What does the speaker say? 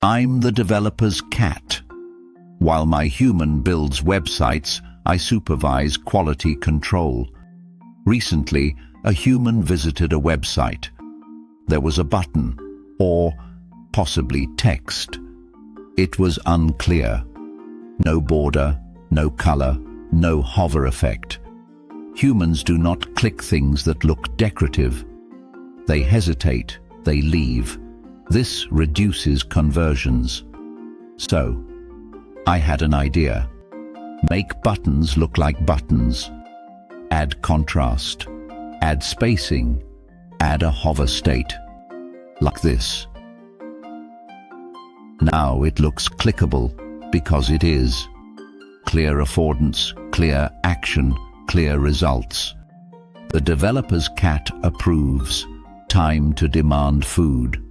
I'm the developer's cat. While my human builds websites, I supervise quality control. Recently, a human visited a website. There was a button, or possibly text. It was unclear. No border, no color, no hover effect. Humans do not click things that look decorative. They hesitate, they leave. This reduces conversions. So, I had an idea. Make buttons look like buttons. Add contrast. Add spacing. Add a hover state. Like this. Now it looks clickable because it is. Clear affordance, clear action, clear results. The developer's cat approves. Time to demand food.